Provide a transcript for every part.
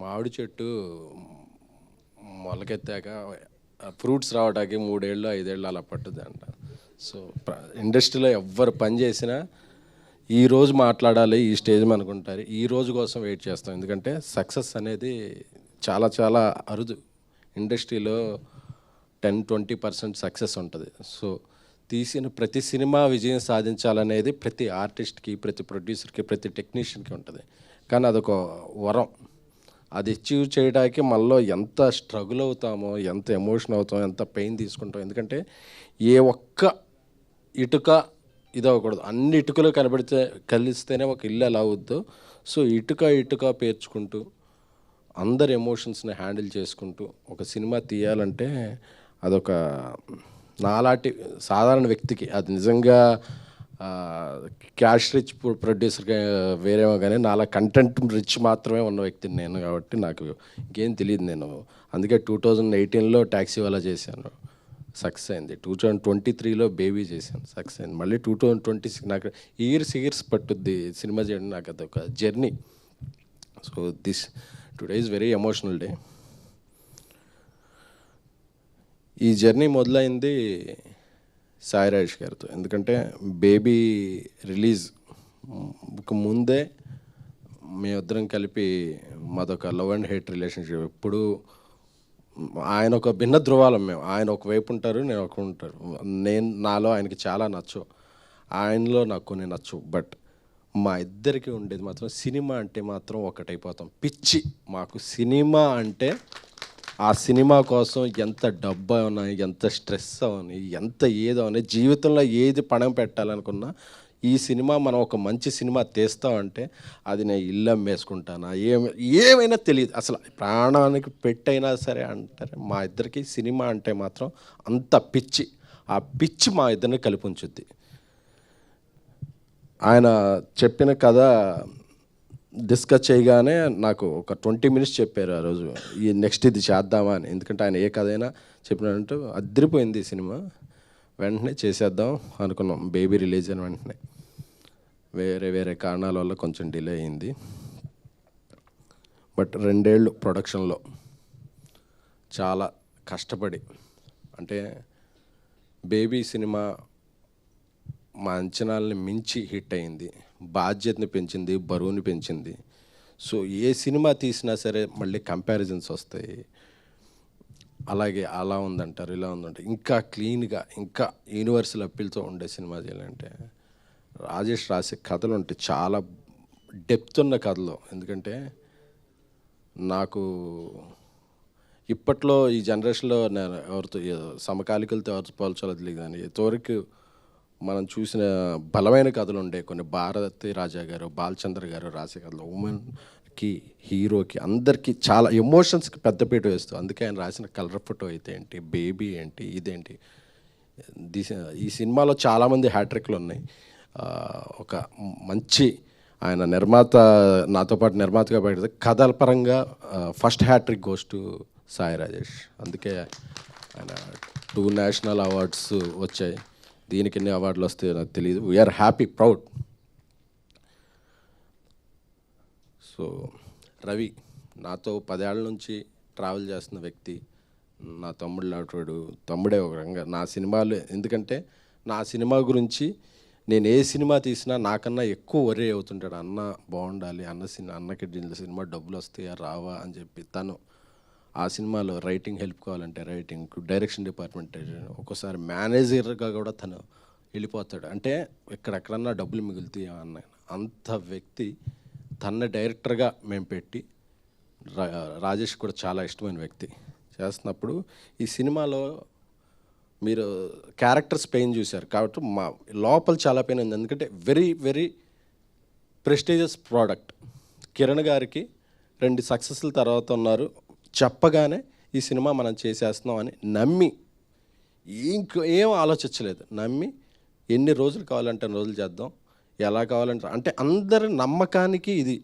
మామిడి చెట్టు మొలకెత్తాక ఫ్రూట్స్ రావడానికి 3 ఏళ్ళు 5 ఏళ్ళు అలా పట్టుద్ది అంట. సో ఇండస్ట్రీలో ఎవ్వరు పని చేసినా ఈ రోజు మాట్లాడాలి, ఈ స్టేజ్ అనుకుంటారు, ఈ రోజు కోసం వెయిట్ చేస్తాం. ఎందుకంటే సక్సెస్ అనేది చాలా చాలా అరుదు. ఇండస్ట్రీలో 10-20% సక్సెస్ ఉంటుంది. సో తీసిన ప్రతి సినిమా విజయం సాధించాలనేది ప్రతి ఆర్టిస్ట్కి, ప్రతి ప్రొడ్యూసర్కి, ప్రతి టెక్నీషియన్కి ఉంటుంది. కానీ అదొక వరం. అది అచీవ్ చేయడానికి మనలో ఎంత స్ట్రగుల్ అవుతామో, ఎంత ఎమోషన్ అవుతామో, ఎంత పెయిన్ తీసుకుంటాం. ఎందుకంటే ఏ ఒక్క ఇటుక ఇది అవ్వకూడదు, అన్ని ఇటుకలు కలిస్తేనే ఒక ఇల్లు ఎలా అవుద్దో. సో ఇటుక పేర్చుకుంటూ అందరి ఎమోషన్స్ని హ్యాండిల్ చేసుకుంటూ ఒక సినిమా తీయాలంటే అదొక నాలాంటి సాధారణ వ్యక్తికి, అది నిజంగా క్యాష్ రిచ్ ప్రొడ్యూసర్గా వేరేమో కానీ నాలా కంటెంట్ రిచ్ మాత్రమే ఉన్న వ్యక్తిని నేను. కాబట్టి నాకు ఇంకేం తెలియదు. నేను అందుకే 2018లో ట్యాక్సీ వాలా చేశాను, సక్సెస్ అయింది. 2023లో బేబీ చేశాను, సక్సెస్ అయింది. మళ్ళీ 2026 నాకు ఇయర్స్ పట్టుద్ది సినిమా చేయడం. నాకు అదొక journey. So today is very emotional day. ఈ జర్నీ మొదలైంది సాయి రాజేష్ గారితో. ఎందుకంటే బేబీ రిలీజ్ ముందే మేమిద్దరం కలిపి మాదొక లవ్ అండ్ హేట్ రిలేషన్షిప్. ఎప్పుడు ఆయన ఒక భిన్న ధృవాలం. మేము, ఆయన ఒకవైపు ఉంటారు, నేను ఒక ఉంటారు. నాలో ఆయనకి చాలా నచ్చు, ఆయనలో నాకు కొన్ని నచ్చు. బట్ మా ఇద్దరికి ఉండేది మాత్రం సినిమా అంటే మాత్రం ఒకటైపోతాం. పిచ్చి మాకు సినిమా అంటే. ఆ సినిమా కోసం ఎంత డబ్బు అవనా, ఎంత స్ట్రెస్ అవని, ఎంత ఏదో అని, జీవితంలో ఏది పణం పెట్టాలనుకున్నా ఈ సినిమా మనం ఒక మంచి సినిమా తీస్తామంటే అది నేను ఇల్లు అమ్మేసుకుంటానా, ఏమైనా తెలియదు. అసలు ప్రాణానికి పెట్టైనా సరే అంటారు. మా ఇద్దరికి సినిమా అంటే మాత్రం అంత పిచ్చి. ఆ పిచ్చి మా ఇద్దరిని కలిపి ఉంచుద్ది. ఆయన చెప్పిన కథ డిస్కస్ చేయగానే నాకు ఒక 20 minutes చెప్పారు ఆ రోజు, ఈ నెక్స్ట్ ఇది చేద్దామా అని. ఎందుకంటే ఆయన ఏ కథ అయినా చెప్పినట్టు అదిరిపోయింది సినిమా. వెంటనే చేసేద్దాం అనుకున్నాం. బేబీ రిలీజ్ అయిన వెంటనే వేరే కారణాల వల్ల కొంచెం డిలే అయింది. బట్ 2 ఏళ్ళు ప్రొడక్షన్లో చాలా కష్టపడి, అంటే బేబీ సినిమా మా అంచనాలని మించి హిట్ అయింది. బాధ్యతని పెంచింది, బరువుని పెంచింది. సో ఏ సినిమా తీసినా సరే మళ్ళీ కంపారిజన్స్ వస్తాయి. అలాగే అలా ఉందంటారు, ఇలా ఉందంటారు. ఇంకా క్లీన్గా, ఇంకా యూనివర్సల్ అప్పీల్తో ఉండే సినిమా చేయాలంటే రాజేష్ రాసే కథలు ఉంటాయి, చాలా డెప్త్ ఉన్న కథలు. ఎందుకంటే నాకు ఇప్పట్లో ఈ జనరేషన్లో నేను ఎవరితో సమకాలికలతో ఎవరితో పోల్చాలో తెలియదు. కానీ ఇంతవరకు మనం చూసిన బలమైన కథలు ఉండే కొన్ని. భారతి రాజా గారు, బాలచంద్ర గారు రాసే కథలు ఉమెన్కి, హీరోకి, అందరికీ చాలా ఎమోషన్స్కి పెద్దపీట వేస్తూ. అందుకే ఆయన రాసిన కలర్ ఫోటో అయితే ఏంటి, బేబీ ఏంటి, ఇదేంటి. ఈ సినిమాలో చాలామంది హ్యాట్రిక్లు ఉన్నాయి. ఒక మంచి ఆయన నిర్మాత, నాతో పాటు నిర్మాతగా పెడితే కథల పరంగా first hat trick goes to Sai Rajesh. అందుకే ఆయన 2 నేషనల్ అవార్డ్స్ వచ్చాయి. దీనికి ఎన్ని అవార్డులు వస్తాయో నాకు తెలియదు. We're happy, proud. So Ravi నాతో 10 ఏళ్ళ నుంచి ట్రావెల్ చేస్తున్న వ్యక్తి, నా తమ్ముడు లాంటివాడు. తమ్ముడే ఒక రంగా నా సినిమాలు. ఎందుకంటే నా సినిమా గురించి నేను ఏ సినిమా తీసినా నాకన్నా ఎక్కువ వరే అవుతుంటాడు. అన్న బాగుండాలి, అన్నకి సినిమా డబ్బులు వస్తాయా రావా అని చెప్పి. తను ఆ సినిమాలో రైటింగ్ హెల్ప్ కావాలంటే రైటింగ్, డైరెక్షన్ డిపార్ట్మెంట్, ఒక్కోసారి మేనేజర్గా కూడా తను వెళ్ళిపోతాడు. అంటే ఎక్కడెక్కడన్నా డబ్బులు మిగులుతాయి అన్న అంత వ్యక్తి. తన డైరెక్టర్గా మేము పెట్టి, రాజేష్ కూడా చాలా ఇష్టమైన వ్యక్తి చేస్తున్నప్పుడు ఈ సినిమాలో మీరు క్యారెక్టర్స్ పెయిన్ చూశారు కాబట్టి మా లోపల చాలా పెయిన్ ఉంది. ఎందుకంటే వెరీ ప్రెస్టీజియస్ ప్రోడక్ట్. కిరణ్ గారికి 2 సక్సెస్ల తర్వాత ఉన్నారు. చెప్పగానే ఈ సినిమా మనం చేసేస్తున్నాం అని నమ్మి, ఏం ఆలోచించలేదు, నమ్మి ఎన్ని రోజులు కావాలంటే అన్ని రోజులు చేద్దాం, ఎలా కావాలంటే. అంటే అందరి నమ్మకానికి ఇది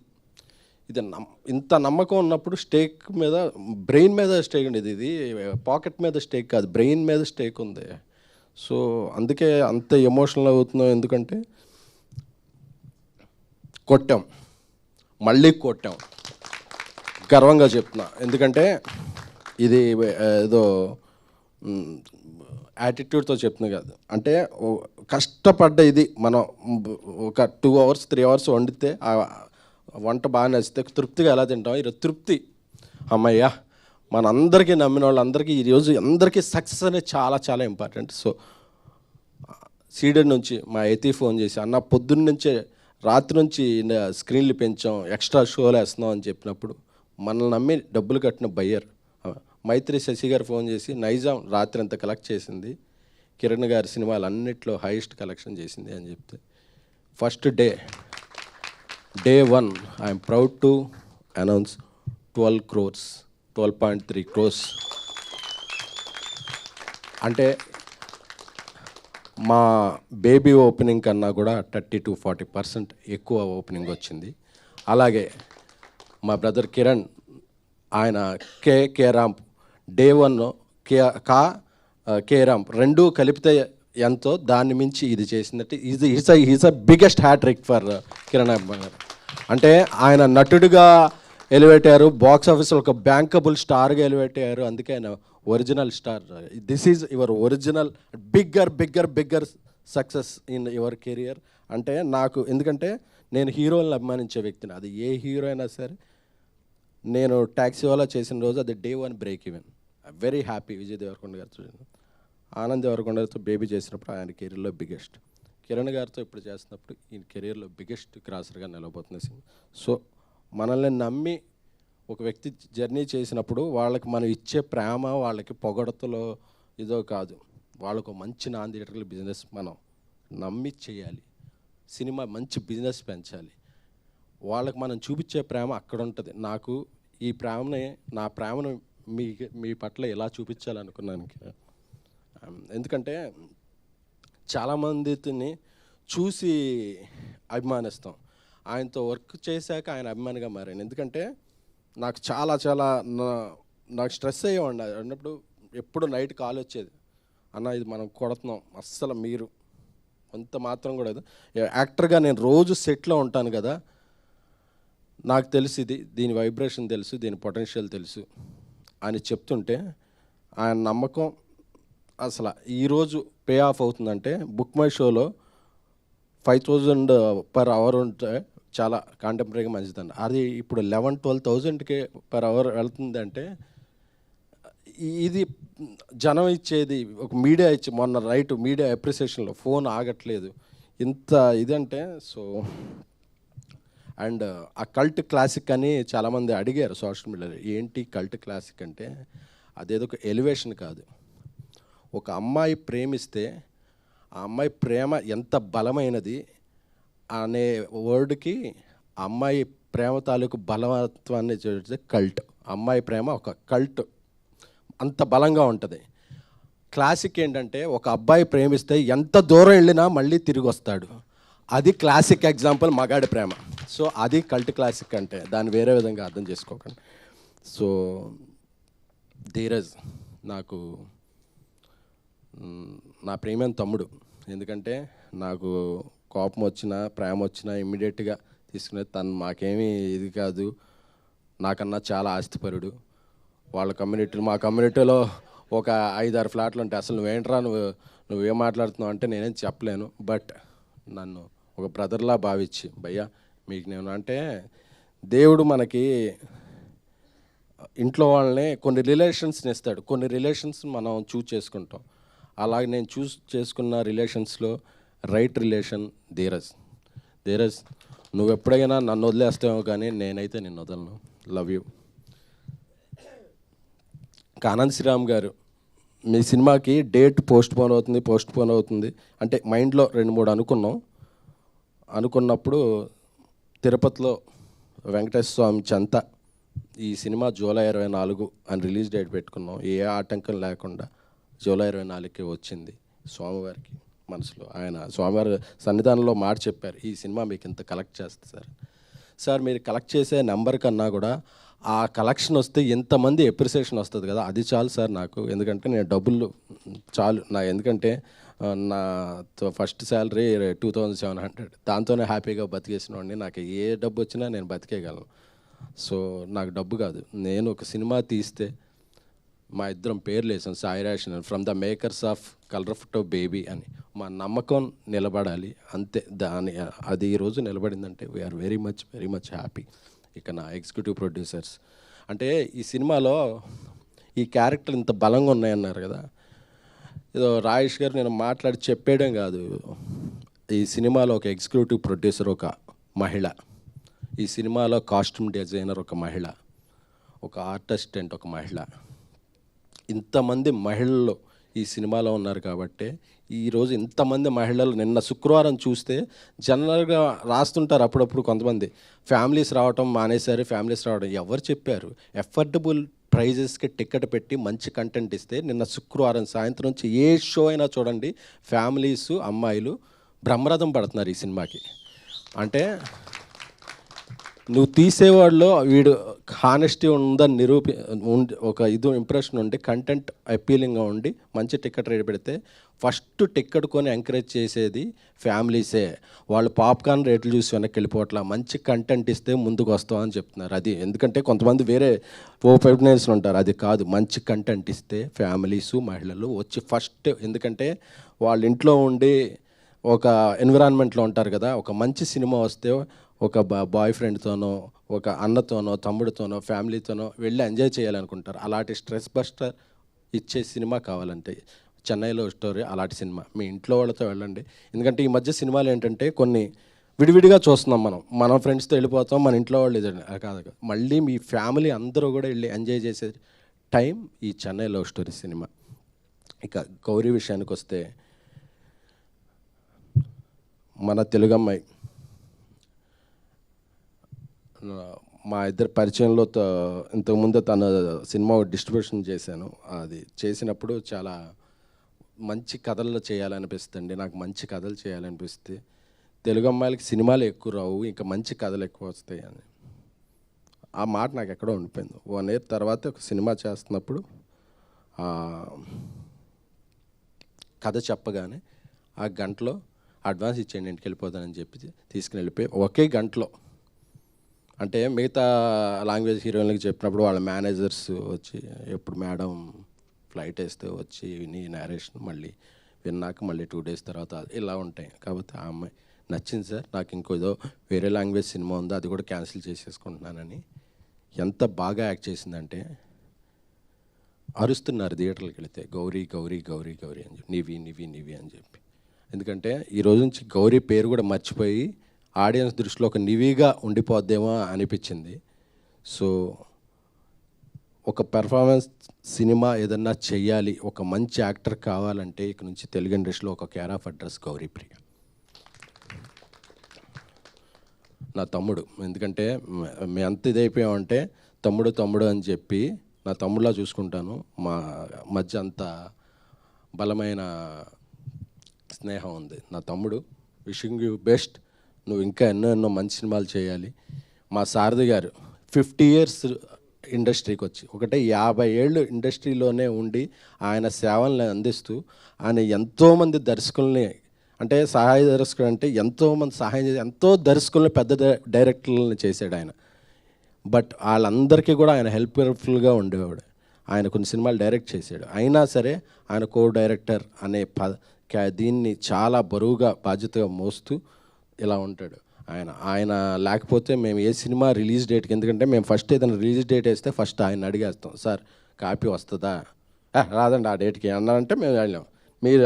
ఇంత నమ్మకం ఉన్నప్పుడు స్టేక్ మీద, బ్రెయిన్ మీద స్టేక్ ఉండేది. ఇది పాకెట్ మీద స్టేక్ కాదు, బ్రెయిన్ మీద స్టేక్ ఉంది. సో అందుకే అంత ఎమోషనల్ అవుతున్నాం. ఎందుకంటే కొట్టాం, మళ్ళీ కొట్టాం, గర్వంగా చెప్తున్నా. ఎందుకంటే ఇది ఏదో యాటిట్యూడ్తో చెప్తున్నా కాదు. అంటే కష్టపడ్డ ఇది మనం ఒక 2 hours 3 hours వండితే ఆ వంట బాగా నచ్చితే తృప్తిగా ఎలా తింటాం, ఈరోజు తృప్తి. అమ్మయ్యా, మనందరికీ నమ్మిన వాళ్ళందరికీ ఈరోజు అందరికీ సక్సెస్ అనేది చాలా చాలా ఇంపార్టెంట్. సో సీడెడ్ నుంచి మా ఎతి ఫోన్ చేసి, అన్న పొద్దున్న నుంచే రాత్రి నుంచి స్క్రీన్లు పెంచాం, ఎక్స్ట్రా షోలు వేస్తున్నాం అని చెప్పినప్పుడు మనల్ని నమ్మి డబ్బులు కట్టిన బయ్యర్ మైత్రి శశి గారు ఫోన్ చేసి, నైజాం రాత్రి అంతా కలెక్ట్ చేసింది, కిరణ్ గారి సినిమాలు అన్నిట్లో హైయెస్ట్ కలెక్షన్ చేసింది అని చెప్తే, first day 1 I'm proud to announce 12 crores, 12.3 crores. అంటే మా బేబీ ఓపెనింగ్ కన్నా కూడా 30-40% ఎక్కువ ఓపెనింగ్ వచ్చింది. అలాగే మా బ్రదర్ కిరణ్, ఆయన కే రాంప్ డే 1 కే రాంప్ రెండూ కలిపితే ఎంతో దాన్ని మించి ఇది చేసిందంటే is a biggest hat trick for Kiran అబ్బా గారు. అంటే ఆయన నటుడిగా ఎలివేట్ అయ్యారు, బాక్స్ ఆఫీస్లో ఒక బ్యాంకబుల్ స్టార్గా ఎలివేట్ అయ్యారు. అందుకే ఆయన original star. This is your original bigger success in your career. అంటే నాకు, ఎందుకంటే నేను హీరోలను అభిమానించే వ్యక్తిని. అది ఏ హీరో అయినా సరే. నేను ట్యాక్సీ వాలా చేసిన రోజు అది day 1 break even. Very happy. Vijay Deverakonda గారితో, ఆనంద్ దేవరకొండ గారితో బేబీ చేసినప్పుడు ఆయన కెరీర్లో బిగ్గెస్ట్, కిరణ్ గారితో ఇప్పుడు చేస్తున్నప్పుడు ఈ కెరీర్లో బిగ్గెస్ట్ క్రాసర్గా నిలబోతుంది సినిమా. సో మనల్ని నమ్మి ఒక వ్యక్తి జర్నీ చేసినప్పుడు వాళ్ళకి మనం ఇచ్చే ప్రేమ, వాళ్ళకి పొగడతలో ఇదో కాదు, వాళ్ళకు మంచి నాన్ థియేటర్ల బిజినెస్ మనం నమ్మి చేయాలి. సినిమా మంచి బిజినెస్ పెంచాలి. వాళ్ళకి మనం చూపించే ప్రేమ అక్కడ ఉంటుంది. నాకు ఈ ప్రేమని, నా ప్రేమను మీ పట్ల ఎలా చూపించాలనుకున్నాను. ఎందుకంటే చాలామందిని చూసి అభిమానిస్తాం, ఆయనతో వర్క్ చేశాక ఆయన అభిమానిగా మారాను. ఎందుకంటే నాకు నాకు స్ట్రెస్ అయ్యేవాడి అన్నప్పుడు. ఎప్పుడు నైట్ కాల్ వచ్చేది, అన్న ఇది మనం కొడుతున్నాం, అస్సలు మీరు అంత మాత్రం కూడా. యాక్టర్గా నేను రోజు సెట్లో ఉంటాను కదా, నాకు తెలుసు దీని వైబ్రేషన్ తెలుసు, దీని పొటెన్షియల్ తెలుసు అని చెప్తుంటే ఆయన నమ్మకం అసలు ఈరోజు పే ఆఫ్ అవుతుందంటే, బుక్ మై షోలో 5,000 per hour ఉంటే చాలా కాంటెంపరీగా మంచిదండి. అది ఇప్పుడు 11,000-12,000కి per hour వెళ్తుందంటే ఇది జనం ఇచ్చేది, ఒక మీడియా ఇచ్చి మొన్న మీడియా అప్రిసియేషన్లో ఫోన్ ఆగట్లేదు ఇంత ఇదంటే. సో అండ్ ఆ కల్ట్ క్లాసిక్ అని చాలామంది అడిగారు సోషల్ మీడియాలో, ఏంటి కల్ట్ క్లాసిక్ అంటే అదేదో ఒక ఎలివేషన్ కాదు. ఒక అమ్మాయి ప్రేమిస్తే ఆ అమ్మాయి ప్రేమ ఎంత బలమైనది అనే వర్డ్కి అమ్మాయి ప్రేమ తాలూకు బలవత్వాన్ని చూస్తే కల్ట్. అమ్మాయి ప్రేమ ఒక కల్ట్, అంత బలంగా ఉంటుంది. క్లాసిక్ ఏంటంటే ఒక అబ్బాయి ప్రేమిస్తే ఎంత దూరం వెళ్ళినా మళ్ళీ తిరిగి వస్తాడు. అది క్లాసిక్ ఎగ్జాంపుల్ మగాడి ప్రేమ. సో అది కల్ట్ క్లాసిక్ అంటే, దాన్ని వేరే విధంగా అర్థం చేసుకోకండి. సో ధీరజ్ నాకు నా ప్రేమైన తమ్ముడు. ఎందుకంటే నాకు కోపం వచ్చినా ప్రేమ వచ్చినా ఇమ్మీడియట్గా తీసుకునేది తను. మాకేమీ ఇది కాదు, నాకన్నా చాలా ఆస్తిపరుడు. వాళ్ళ మా కమ్యూనిటీలో ఒక 5-6 ఫ్లాట్లు ఉంటాయి. అసలు నువ్వేంట్రా, నువ్వేం మాట్లాడుతున్నావు అంటే నేనేం చెప్పలేను. బట్ నన్ను ఒక బ్రదర్లా భావించి, భయ్యా మీకు నేను అంటే, దేవుడు మనకి ఇంట్లో వాళ్ళని కొన్ని రిలేషన్స్ని ఇస్తాడు, కొన్ని రిలేషన్స్ మనం చూస్ చేసుకుంటాం. అలాగే నేను చూస్ చేసుకున్న రిలేషన్స్లో రైట్ రిలేషన్ ధీరజ్ నువ్వు ఎప్పుడైనా నన్ను వదిలేస్తావేమో కానీ నేనైతే నిన్ను వదలను. Love you. ఆనంద్ శ్రీరామ్ గారు, మీ సినిమాకి డేట్ పోస్ట్ పోన్ అవుతుంది అంటే మైండ్లో 2-3 అనుకున్నప్పుడు తిరుపతిలో వెంకటేశ్వర స్వామి చెంత ఈ సినిమా జూలై 24 అని రిలీజ్ డేట్ పెట్టుకున్నాం. ఏ ఆటంకం లేకుండా జూలై 24కి వచ్చింది. స్వామివారికి మనసులో ఆయన స్వామివారి సన్నిధానంలో మాట చెప్పారు, ఈ సినిమా మీకు ఇంత కలెక్ట్ చేస్తుంది సార్. మీరు కలెక్ట్ చేసే నెంబర్ కన్నా కూడా ఆ కలెక్షన్ వస్తే ఎంతమంది ఎప్రిసియేషన్ వస్తుంది కదా, అది చాలు సార్ నాకు. ఎందుకంటే నేను డబ్బులు చాలు ఎందుకంటే నా ఫస్ట్ శాలరీ 2,700, దాంతోనే హ్యాపీగా బతికేసిన వాడిని. నాకు ఏ డబ్బు వచ్చినా నేను బతికేయగలను. సో నాకు డబ్బు కాదు, నేను ఒక సినిమా తీస్తే మా ఇద్దరం పేర్లు వేసాం, Sai ration from the makers of colour photo baby అని. మా నమ్మకం నిలబడాలి అంతే. అది ఈరోజు నిలబడిందంటే వీఆర్ వెరీ మచ్ హ్యాపీ. ఇక నా ఎగ్జిక్యూటివ్ ప్రొడ్యూసర్స్ అంటే ఈ సినిమాలో ఈ క్యారెక్టర్ ఇంత బలంగా ఉన్నాయన్నారు కదా, ఏదో రాజేష్ గారు నేను మాట్లాడి చెప్పేయడం కాదు. ఈ సినిమాలో ఒక ఎగ్జిక్యూటివ్ ప్రొడ్యూసర్ ఒక మహిళ, ఈ సినిమాలో కాస్ట్యూమ్ డిజైనర్ ఒక మహిళ, ఒక ఆర్టిస్టెంట్ ఒక మహిళ, ఇంతమంది మహిళలు ఈ సినిమాలో ఉన్నారు కాబట్టి ఈరోజు ఇంతమంది మహిళలు నిన్న శుక్రవారం చూస్తే జనరల్గా రాస్తుంటారు అప్పుడప్పుడు కొంతమంది ఫ్యామిలీస్ రావటం మానేశారు, ఫ్యామిలీస్ రావడం ఎవరు చెప్పారు? ఎఫర్డబుల్ ప్రైజెస్కి టికెట్ పెట్టి మంచి కంటెంట్ ఇస్తే నిన్న శుక్రవారం సాయంత్రం నుంచి ఏ షో అయినా చూడండి, ఫ్యామిలీస్ అమ్మాయిలు బ్రహ్మరథం పడుతున్నారు ఈ సినిమాకి. అంటే నువ్వు తీసేవాళ్ళు వీడు హానెస్టీ ఉందని ఒక ఇంప్రెషన్ ఉండి కంటెంట్ అపీలింగ్గా ఉండి మంచి టికెట్ రేట్ పెడితే ఫస్ట్ టికెట్ కొని ఎంకరేజ్ చేసేది ఫ్యామిలీసే. వాళ్ళు పాప్కార్న్ రేట్లు చూసి వెనక్కి వెళ్ళిపోవట్లా, మంచి కంటెంట్ ఇస్తే ముందుకు వస్తామని చెప్తున్నారు. అది ఎందుకంటే కొంతమంది వేరే ఓపెనర్స్ ఉంటారు, అది కాదు. మంచి కంటెంట్ ఇస్తే ఫ్యామిలీసు మహిళలు వచ్చి ఫస్ట్, ఎందుకంటే వాళ్ళ ఇంట్లో ఉండి ఒక ఎన్విరాన్మెంట్లో ఉంటారు కదా, ఒక మంచి సినిమా వస్తే ఒక బాయ్ ఫ్రెండ్తోనో ఒక అన్నతోనో తమ్ముడితోనో ఫ్యామిలీతోనో వెళ్ళి ఎంజాయ్ చేయాలనుకుంటారు. అలాంటి స్ట్రెస్ బస్టర్ ఇచ్చే సినిమా కావాలంటే చెన్నైలో స్టోరీ అలాంటి సినిమా మీ ఇంట్లో వాళ్ళతో వెళ్ళండి. ఎందుకంటే ఈ మధ్య సినిమాలు ఏంటంటే కొన్ని విడివిడిగా చూస్తున్నాం, మన ఫ్రెండ్స్తో వెళ్ళిపోతాం, మన ఇంట్లో వాళ్ళు ఇదండి కాదు. మళ్ళీ మీ ఫ్యామిలీ అందరూ కూడా వెళ్ళి ఎంజాయ్ చేసే టైం ఈ చెన్నై లవ్ స్టోరీ సినిమా. ఇక గౌరీ విషయానికి వస్తే మన తెలుగమ్మాయి మా ఇద్దరు పరిచయంలో ఇంతకుముందు తన సినిమా డిస్ట్రిబ్యూషన్ చేశాను. అది చేసినప్పుడు చాలా మంచి కథలు చేయాలనిపిస్తుంది, నాకు మంచి కథలు చేయాలనిపిస్తే తెలుగు అమ్మాయిలకి సినిమాలు ఎక్కువ రావు, ఇంకా మంచి కథలు ఎక్కువ వస్తాయి అని ఆ మాట నాకు ఎక్కడో ఉండిపోయింది. 1 year తర్వాత ఒక సినిమా చేస్తున్నప్పుడు కథ చెప్పగానే ఆ గంటలో అడ్వాన్స్ ఇచ్చేయండి ఇంటికి వెళ్ళిపోతానని చెప్పి తీసుకుని వెళ్ళిపోయి ఒకే గంటలో, అంటే మిగతా లాంగ్వేజ్ హీరోయిన్లకి చెప్పినప్పుడు వాళ్ళ మేనేజర్స్ వచ్చి ఎప్పుడు మేడం ఫ్లైట్ వేస్తే వచ్చి విని నేరేషన్ మళ్ళీ విన్నాక మళ్ళీ 2 days తర్వాత ఇలా ఉంటాయి. కాబట్టి ఆ అమ్మాయి నచ్చింది సార్, నాకు ఇంకోదో వేరే లాంగ్వేజ్ సినిమా ఉందో అది కూడా క్యాన్సిల్ చేసేసుకుంటున్నానని ఎంత బాగా యాక్ట్ చేసిందంటే అరుస్తున్నారు థియేటర్కి వెళితే, గౌరీ గౌరీ గౌరీ గౌరీ అని చెప్పి, నివి నివి నివి అని చెప్పి. ఎందుకంటే ఈరోజు నుంచి గౌరీ పేరు కూడా మర్చిపోయి ఆడియన్స్ దృష్టిలో ఒక నివిగా ఉండిపోద్దేమో అనిపించింది. సో ఒక పెర్ఫార్మెన్స్ సినిమా ఏదన్నా చెయ్యాలి, ఒక మంచి యాక్టర్ కావాలంటే ఇక నుంచి తెలుగు ఇండస్ట్రీలో ఒక కేర్ ఆఫ్ అడ్రస్ గౌరీప్రియ. నా తమ్ముడు, ఎందుకంటే మేము ఎంత ఇదైపోయామంటే తమ్ముడు తమ్ముడు అని చెప్పి నా తమ్ముడులా చూసుకుంటాను. మా మధ్య అంత బలమైన స్నేహం ఉంది. నా తమ్ముడు, విషింగ్ యూ బెస్ట్, నువ్వు ఇంకా ఎన్నో మంచి సినిమాలు చేయాలి. మా సారథి గారు 50 years ఇండస్ట్రీకి వచ్చి, 50 ఏళ్ళు ఇండస్ట్రీలోనే ఉండి ఆయన సేవల్ని అందిస్తూ ఆయన ఎంతోమంది దర్శకుల్ని, అంటే సహాయ దర్శకుడు అంటే ఎంతోమంది సహాయం చేసి ఎంతో దర్శకుల్ని పెద్ద డైరెక్టర్లని చేశాడు ఆయన. బట్ వాళ్ళందరికీ కూడా ఆయన హెల్ప్ఫుల్గా ఉండేవాడు. ఆయన కొన్ని సినిమాలు డైరెక్ట్ చేశాడు, అయినా సరే ఆయన కో డైరెక్టర్ అనే దీన్ని చాలా బరువుగా బాధ్యతగా మోస్తూ ఇలా ఉంటాడు ఆయన లేకపోతే మేము ఏ సినిమా రిలీజ్ డేట్కి, ఎందుకంటే మేము ఫస్ట్ ఏదైనా రిలీజ్ డేట్ వేస్తే ఫస్ట్ ఆయన అడిగేస్తాం, సార్ కాపీ వస్తుందా, రాదండి ఆ డేట్కి అన్నారంటే మేము వెళ్ళాం, మీరు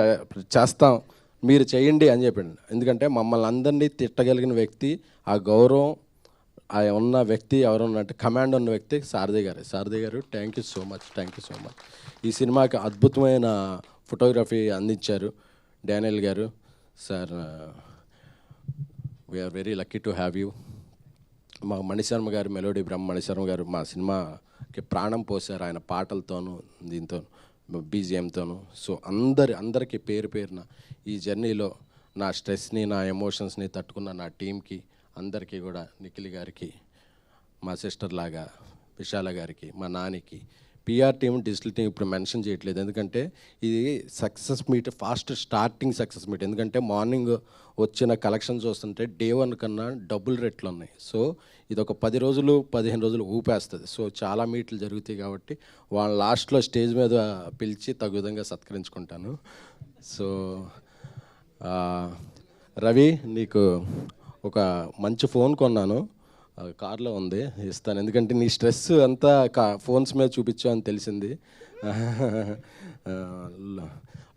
చేస్తాం మీరు చేయండి అని చెప్పండి. ఎందుకంటే మమ్మల్ని అందరినీ తిట్టగలిగిన వ్యక్తి, ఆ గౌరవం ఆ ఉన్న వ్యక్తి ఎవరున్నంటే కమాండ్ ఉన్న వ్యక్తి సారథి గారు థ్యాంక్ యూ సో మచ్. ఈ సినిమాకి అద్భుతమైన ఫోటోగ్రఫీ అందించారు డానియల్ గారు. Sir we're very lucky to have you. మా మణిశర్మ గారు, మెలోడీ బ్రహ్మ మణిశర్మ గారు మా సినిమాకి ప్రాణం పోసారు ఆయన పాటలతోనూ దీంతో బీజిఎంతోనూ. సో అందరికీ పేరున ఈ జర్నీలో నా స్ట్రెస్ని నా ఎమోషన్స్ని తట్టుకున్న నా టీంకి అందరికీ కూడా, నిఖిల్ గారికి, మా సిస్టర్ లాగా విశాల గారికి, మా నానికి పిఆర్ టీం డిజిటల్ టీం ఇప్పుడు మెన్షన్ చేయట్లేదు, ఎందుకంటే ఇది success meet, fast starting success meet. ఎందుకంటే మార్నింగ్ వచ్చిన కలెక్షన్ చూస్తుంటే డే 1 కన్నా డబుల్ రేట్లు ఉన్నాయి. సో ఇది ఒక 10 రోజులు 15 రోజులు ఊపేస్తుంది. సో చాలా మీట్లు జరుగుతాయి కాబట్టి వాళ్ళ లాస్ట్లో స్టేజ్ మీద పిలిచి తగు విధంగా సత్కరించుకుంటాను. సో రవి, నీకు ఒక మంచి ఫోన్ కొన్నాను, కార్లో ఉంది, ఇస్తాను. ఎందుకంటే నీ స్ట్రెస్ అంతా ఫోన్స్ మీద చూపించావు అని తెలిసింది.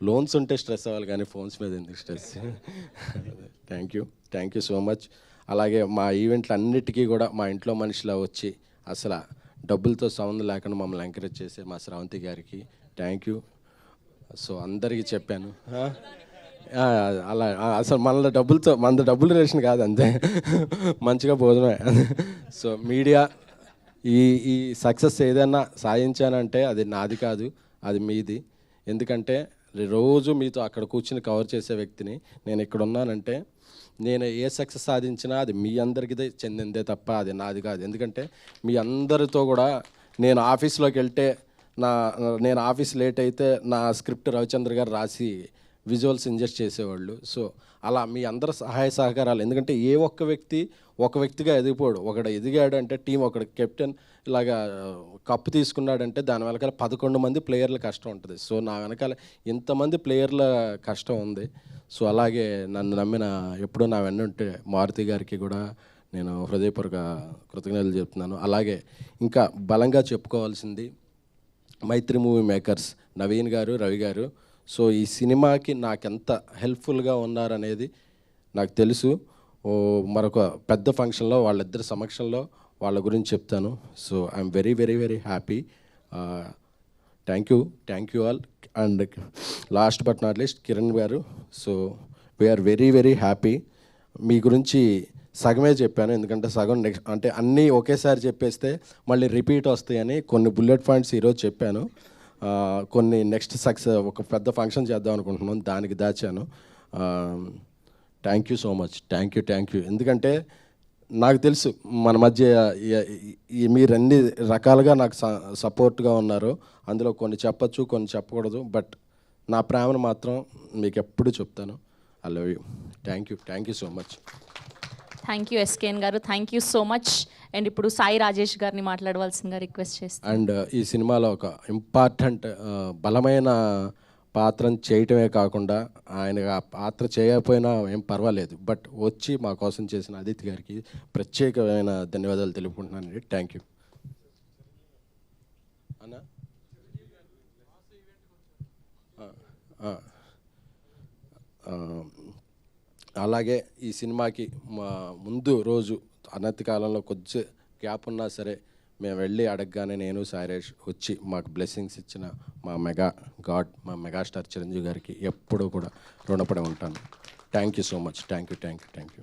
లోన్స్ ఉంటే స్ట్రెస్ అవ్వాలి కానీ ఫోన్స్ మీద ఎందుకు stress. Thank you so much. అలాగే మా ఈవెంట్లు అన్నిటికీ కూడా మా ఇంట్లో మనిషిలా వచ్చి అసలు డబ్బులతో సంబంధం లేకుండా మమ్మల్ని ఎంకరేజ్ చేసే మా శ్రావంతి గారికి థ్యాంక్ యూ. సో అందరికీ చెప్పాను, అలా అసలు మన డబ్బులు రేషన్ కాదు, అంతే, మంచిగా భోజనమే. సో మీడియా ఈ సక్సెస్ ఏదైనా సాధించానంటే అది నాది కాదు, అది మీది. ఎందుకంటే రోజు మీతో అక్కడ కూర్చుని కవర్ చేసే వ్యక్తిని నేను. ఇక్కడ ఉన్నానంటే నేను ఏ సక్సెస్ సాధించినా అది మీ అందరికీ చెందిందే తప్ప అది నాది కాదు. ఎందుకంటే మీ అందరితో కూడా నేను ఆఫీస్లోకి వెళ్తే నేను ఆఫీస్ లేట్ అయితే నా స్క్రిప్ట్ రవిచంద్ర గారు రాసి విజువల్స్ ఇంజెస్ట్ చేసేవాళ్ళు. సో అలా మీ అందరి సహాయ సహకారాలు, ఎందుకంటే ఏ ఒక్క వ్యక్తి ఒక వ్యక్తిగా ఎదిగిపోడు. ఒకడు ఎదిగాడు అంటే టీం, ఒకడు కెప్టెన్ ఇలాగా కప్పు తీసుకున్నాడంటే దాని వెనకాల 11 మంది ప్లేయర్ల కష్టం ఉంటుంది. సో నా వెనకాల ఇంతమంది ప్లేయర్ల కష్టం ఉంది. సో అలాగే నన్ను నమ్మిన ఎప్పుడూ నా వెన్నుంటే మారుతి గారికి కూడా నేను హృదయపూర్వక కృతజ్ఞతలు చెప్తున్నాను. అలాగే ఇంకా బలంగా చెప్పుకోవాల్సింది మైత్రి మూవీ మేకర్స్ నవీన్ గారు, రవి గారు. సో ఈ సినిమాకి నాకెంత హెల్ప్ఫుల్గా ఉన్నారనేది నాకు తెలుసు. మరొక పెద్ద ఫంక్షన్లో వాళ్ళిద్దరి సమక్షంలో వాళ్ళ గురించి చెప్తాను. So I'm very very very happy. Thank you all. And last but not least Kiran గారు. So we're very very happy. మీ గురించి సగమే చెప్పాను, ఎందుకంటే సగం నెక్స్ట్ అంటే అన్నీ ఒకేసారి చెప్పేస్తే మళ్ళీ రిపీట్ వస్తాయని కొన్ని బుల్లెట్ పాయింట్స్ ఈరోజు చెప్పాను. కొన్ని నెక్స్ట్ సక్సెస్ ఒక పెద్ద ఫంక్షన్ చేద్దాం అనుకుంటున్నాను, దానికి దాచాను. Thank you so much. Thank you. ఎందుకంటే నాకు తెలుసు మన మధ్య మీరు అన్ని రకాలుగా నాకు సపోర్ట్గా ఉన్నారు. అందులో కొన్ని చెప్పచ్చు, కొన్ని చెప్పకూడదు. బట్ నా ప్రేమను మాత్రం మీకు ఎప్పుడు చెప్తాను. I love you. Thank you so much. Thank you SKN గారు, thank you so much. And ఇప్పుడు సాయి రాజేష్ గారిని మాట్లాడవలసిందిగా రిక్వెస్ట్ చేస్తాను. అండ్ ఈ సినిమాలో ఒక ఇంపార్టెంట్ బలమైన పాత్రను చేయటమే కాకుండా ఆయన ఆ పాత్ర చేయకపోయినా ఏం పర్వాలేదు, బట్ వచ్చి మా కోసం చేసిన అదితి గారికి ప్రత్యేకమైన ధన్యవాదాలు తెలుపుకుంటున్నానండి. థ్యాంక్ యూ అన్న. అలాగే ఈ సినిమాకి మా ముందు రోజు అనతి కాలంలో కొద్ది గ్యాప్ ఉన్నా సరే మేము వెళ్ళి అడగగానే నేను సాయిరేష్ వచ్చి మాకు బ్లెస్సింగ్స్ ఇచ్చిన మా మెగాస్టార్ చిరంజీవి గారికి ఎప్పుడూ కూడా రుణపడి ఉంటాను. Thank you so much. Thank you.